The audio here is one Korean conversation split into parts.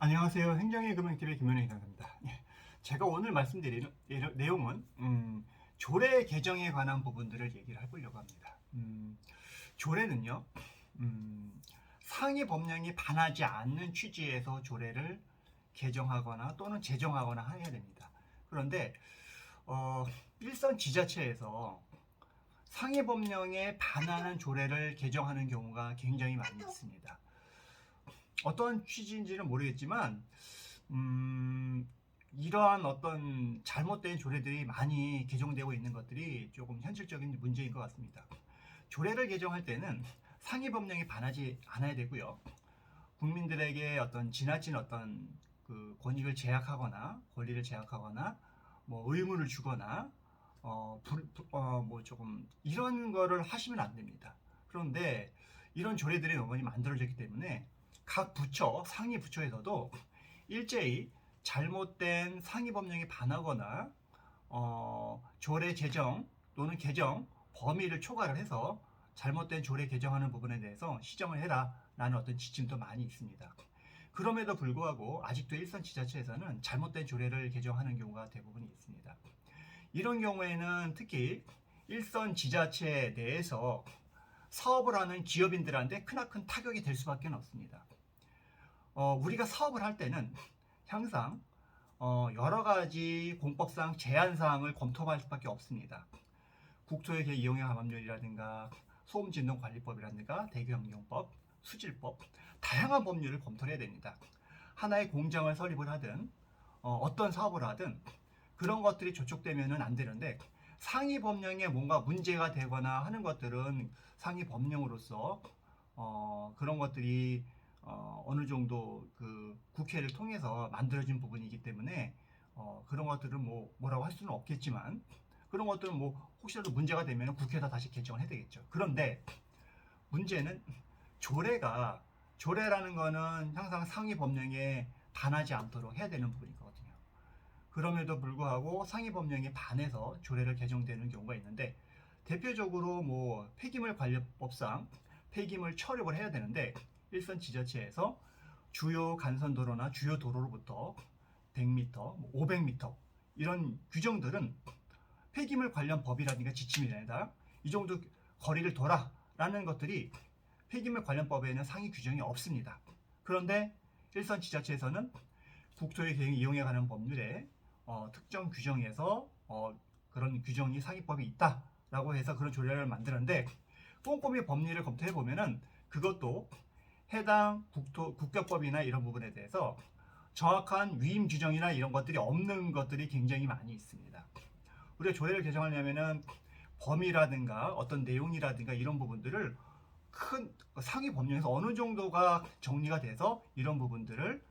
안녕하세요. 행정의 금융TV 김현우 이사입니다. 제가 오늘 말씀드리는 내용은 조례 개정에 관한 부분들을 얘기를 해보려고 합니다. 조례는요, 상위 법령이 반하지 않는 취지에서 조례를 개정하거나 또는 제정하거나 해야 됩니다. 그런데 일선 지자체에서 상위 법령에 반하는 조례를 개정하는 경우가 굉장히 많이 있습니다. 어떤 취지인지는 모르겠지만 이러한 어떤 잘못된 조례들이 많이 개정되고 있는 것들이 조금 현실적인 문제인 것 같습니다. 조례를 개정할 때는 상위 법령에 반하지 않아야 되고요. 국민들에게 어떤 지나친 어떤 그 권익을 제약하거나 권리를 제약하거나 뭐 의무를 주거나 뭐 조금 이런 거를 하시면 안 됩니다. 그런데 이런 조례들이 너무 많이 만들어졌기 때문에 각 부처, 상위 부처에서도 일제히 잘못된 상위 법령에 반하거나 조례 제정 또는 개정 범위를 초과를 해서 잘못된 조례 개정하는 부분에 대해서 시정을 해라 라는 어떤 지침도 많이 있습니다. 그럼에도 불구하고 아직도 일선 지자체에서는 잘못된 조례를 개정하는 경우가 대부분 있습니다. 이런 경우에는 특히 일선 지자체 내에서 사업을 하는 기업인들한테 크나큰 타격이 될 수밖에 없습니다. 우리가 사업을 할 때는 항상 여러 가지 공법상 제한사항을 검토할 수밖에 없습니다. 국토의 이용의 감압률이라든가 소음진동관리법이라든가 대교환경법, 수질법, 다양한 법률을 검토를 해야 됩니다. 하나의 공장을 설립을 하든 어떤 사업을 하든 그런 것들이 조촉되면 안 되는데 상위 법령에 뭔가 문제가 되거나 하는 것들은 상위 법령으로서 그런 것들이 어느 정도 그 국회를 통해서 만들어진 부분이기 때문에 그런 것들은 뭐라고 할 수는 없겠지만 그런 것들은 뭐 혹시라도 문제가 되면 국회에서 다시 개정을 해야 되겠죠. 그런데 문제는 조례라는 거는 항상 상위 법령에 반하지 않도록 해야 되는 부분이거든요. 그럼에도 불구하고 상위 법령에 반해서 조례를 개정되는 경우가 있는데 대표적으로 뭐 폐기물 관리법상 폐기물 처리를 해야 되는데 일선 지자체에서 주요 간선도로나 주요 도로로부터 100m, 500m 이런 규정들은 폐기물 관련 법이라든가 지침이라든가 이 정도 거리를 둬라라는 것들이 폐기물 관련법에는 상위 규정이 없습니다. 그런데 일선 지자체에서는 국토의 계획 이용에 관한 법률에 특정 규정에서 그런 규정이 상위법이 있다라고 해서 그런 조례를 만드는데 꼼꼼히 법리를 검토해 보면은 그것도 해당 국격법이나 이런 부분에 대해서 정확한 위임 규정이나 이런 것들이 없는 것들이 굉장히 많이 있습니다. 우리가 조례를 개정하려면은 범위라든가 어떤 내용이라든가 이런 부분들을 큰 상위 법령에서 어느 정도가 정리가 돼서 이런 부분들을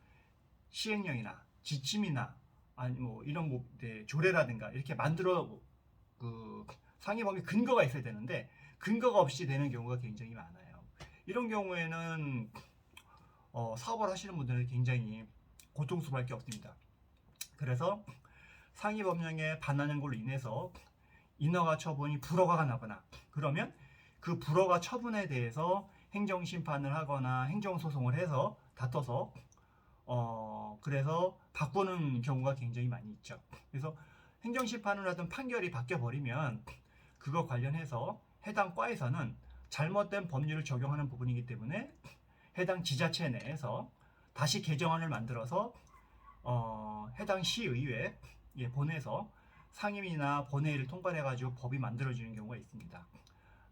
시행령이나 지침이나 아니 뭐 이런 조례라든가 이렇게 만들어 그 상위 법이 근거가 있어야 되는데 근거가 없이 되는 경우가 굉장히 많아요. 이런 경우에는 사업을 하시는 분들은 굉장히 고통스러울 게 없습니다. 그래서 상위 법령에 반하는 걸로 인해서 인허가 처분이 불허가가 나거나 그러면 그 불허가 처분에 대해서 행정심판을 하거나 행정소송을 해서 다퉈서 그래서 바꾸는 경우가 굉장히 많이 있죠. 그래서 행정심판을 하든 판결이 바뀌어버리면 그거 관련해서 해당 과에서는 잘못된 법률을 적용하는 부분이기 때문에 해당 지자체 내에서 다시 개정안을 만들어서 해당 시의회에 보내서 상임위나 본회의를 통과해가지고 법이 만들어지는 경우가 있습니다.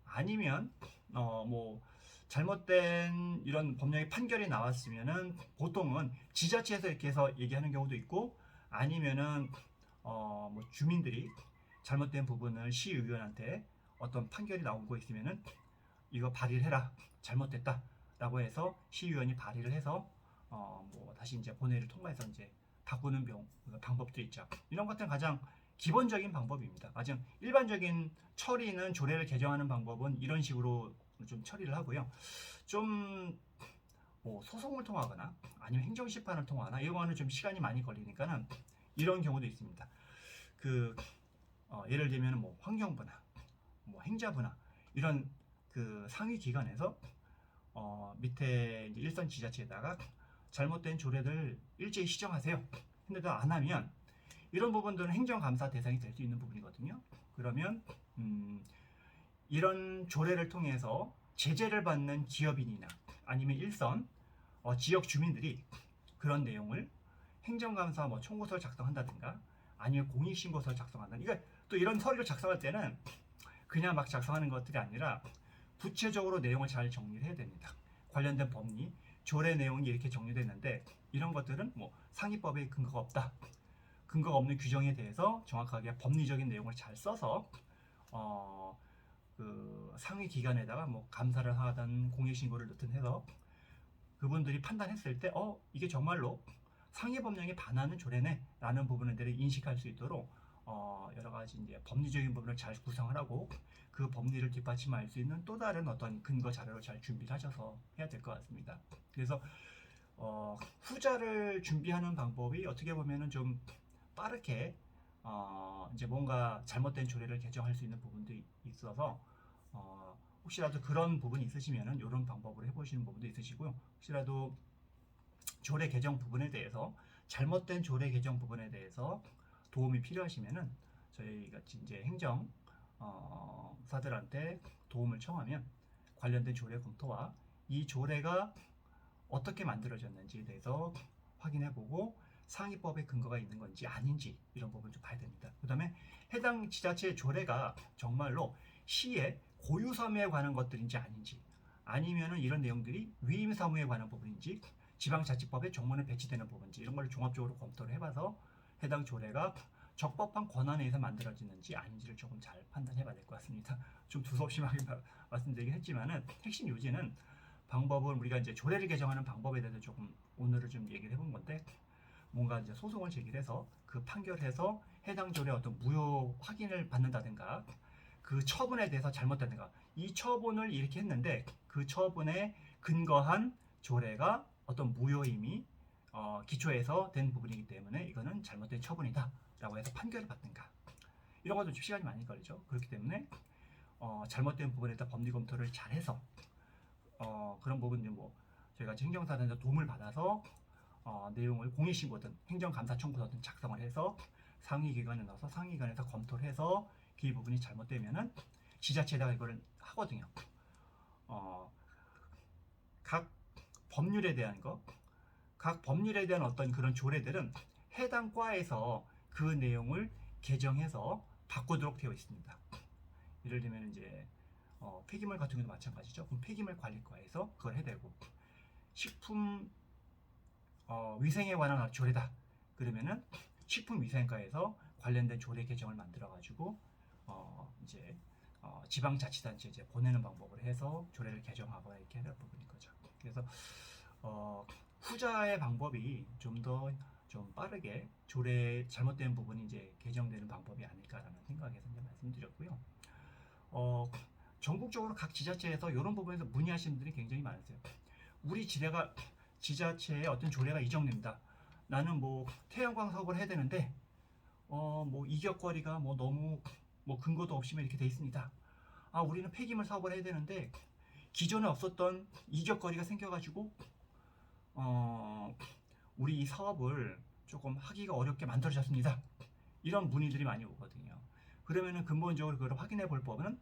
아니면 뭐 잘못된 이런 법령의 판결이 나왔으면은 보통은 지자체에서 이렇게 해서 얘기하는 경우도 있고 아니면은 뭐 주민들이 잘못된 부분을 시의원한테 어떤 판결이 나온 거 있으면은 이거 발의를 해라 잘못됐다라고 해서 시의원이 발의를 해서 뭐 다시 이제 본회의를 통과해서 이제 바꾸는 방법도 있죠. 이런 것들은 가장 기본적인 방법입니다. 가장 일반적인 처리는 조례를 개정하는 방법은 이런 식으로 좀 처리를 하고요. 좀 뭐 소송을 통하거나 아니면 행정심판을 통하거나 이거는 좀 시간이 많이 걸리니까는 이런 경우도 있습니다. 그 예를 들면 뭐 환경부나 뭐 행자부나 이런 그 상위 기관에서 밑에 일선 지자체에다가 잘못된 조례들 일제히 시정하세요. 근데도 안 하면 이런 부분들은 행정감사 대상이 될 수 있는 부분이거든요. 그러면 이런 조례를 통해서 제재를 받는 기업인이나 아니면 일선 지역 주민들이 그런 내용을 행정감사 청구서를 작성한다든가 아니면 공익신고서를 작성한다. 이거 또 이런 서류를 작성할 때는 그냥 막 작성하는 것들이 아니라 구체적으로 내용을 잘 정리를 해야 됩니다. 관련된 법리, 조례 내용이 이렇게 정리됐는데 이런 것들은 상위법에 근거가 없다. 근거가 없는 규정에 대해서 정확하게 법리적인 내용을 잘 써서 그 상위 기관에다가 감사를 하든 공익신고를 넣든 해서 그분들이 판단했을 때 이게 정말로 상위 법령에 반하는 조례네 라는 부분들을 인식할 수 있도록 여러 가지 이제 법리적인 부분을 잘 구성을 하고 그 법리를 뒷받침할 수 있는 또 다른 어떤 근거 자료를 잘 준비를 하셔서 해야 될 것 같습니다. 그래서 후자를 준비하는 방법이 어떻게 보면은 좀 빠르게 이제 뭔가 잘못된 조례를 개정할 수 있는 부분도 있어서 혹시라도 그런 부분이 있으시면은 이런 방법으로 해보시는 부분도 있으시고요. 혹시라도 조례 개정 부분에 대해서 잘못된 조례 개정 부분에 대해서 도움이 필요하시면은 저희 같이 이제 행정 사들한테 도움을 청하면 관련된 조례 검토와 이 조례가 어떻게 만들어졌는지에 대해서 확인해보고 상위법에 근거가 있는 건지 아닌지 이런 부분 좀 봐야 됩니다. 그 다음에 해당 지자체 조례가 정말로 시의 고유 사무에 관한 것들인지 아닌지 아니면은 이런 내용들이 위임 사무에 관한 부분인지 지방자치법에 정문에 배치되는 부분인지 이런 걸 종합적으로 검토를 해봐서 해당 조례가 적법한 권한에 의해서 만들어지는지 아닌지를 조금 잘 판단해 봐야 될 것 같습니다. 좀 두서없이하게 말씀드리긴 했지만은 핵심 요지는 방법은 우리가 이제 조례를 개정하는 방법에 대해서 조금 오늘은 좀 얘기를 해본 건데 뭔가 이제 소송을 제기해서 그 판결해서 해당 조례 어떤 무효 확인을 받는다든가 그 처분에 대해서 잘못된다든가 이 처분을 이렇게 했는데 그 처분에 근거한 조례가 어떤 무효임이 기초에서 된 부분이기 때문에 이거는 잘못된 처분이다 라고 해서 판결을 받든가 이런 것도 좀 시간이 많이 걸리죠. 그렇기 때문에 잘못된 부분에 대한 법리 검토를 잘 해서 그런 부분들 저희가 행정사단에서 도움을 받아서 내용을 공익신고든 행정감사 청구서든 작성을 해서 상위기관에 넣어서 상위기관에서 검토를 해서 그 부분이 잘못되면은 지자체에다가 이걸 하거든요. 각 법률에 대한 각 법률에 대한 어떤 그런 조례들은 해당 과에서 그 내용을 개정해서 바꾸도록 되어 있습니다. 예를 들면 이제 폐기물 같은 경우도 마찬가지죠. 그럼 폐기물 관리과에서 그걸 해야 되고 식품 위생에 관한 조례다. 그러면은 식품위생과에서 관련된 조례 개정을 만들어 가지고 이제 지방자치단체 이제 보내는 방법을 해서 조례를 개정하거나 이렇게 하는 부분인 거죠. 그래서 후자의 방법이 좀 더 좀 빠르게 조례 잘못된 부분이 이제 개정되는 방법이 아닐까라는 생각에서 이제 말씀드렸고요. 전국적으로 각 지자체에서 이런 부분에서 문의하시는 분들이 굉장히 많으세요. 우리 지자체에 어떤 조례가 이정됩니다. 나는 태양광 사업을 해야 되는데 이격거리가 너무 근거도 없이 이렇게 돼 있습니다. 우리는 폐기물 사업을 해야 되는데 기존에 없었던 이격거리가 생겨가지고 우리 이 사업을 조금 하기가 어렵게 만들어졌습니다. 이런 문의들이 많이 오거든요. 그러면은 근본적으로 그걸 확인해 볼 법은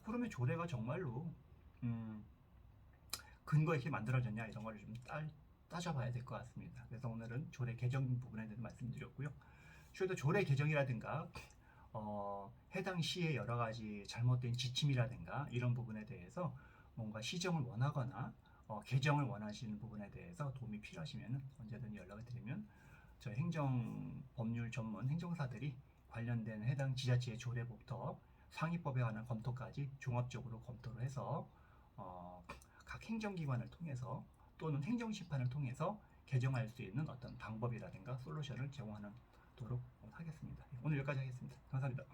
그러면 조례가 정말로 근거 있게 만들어졌냐 이런 걸 좀 따져봐야 될 것 같습니다. 그래서 오늘은 조례 개정 부분에 대해서 말씀드렸고요. 주로 조례 개정이라든가 해당 시의 여러 가지 잘못된 지침이라든가 이런 부분에 대해서 뭔가 시정을 원하거나 개정을 원하시는 부분에 대해서 도움이 필요하시면 언제든 연락을 드리면 저희 행정법률 전문 행정사들이 관련된 해당 지자체의 조례부터 상위법에 관한 검토까지 종합적으로 검토를 해서 각 행정기관을 통해서 또는 행정심판을 통해서 개정할 수 있는 어떤 방법이라든가 솔루션을 제공하는 도록 하겠습니다. 오늘 여기까지 하겠습니다. 감사합니다.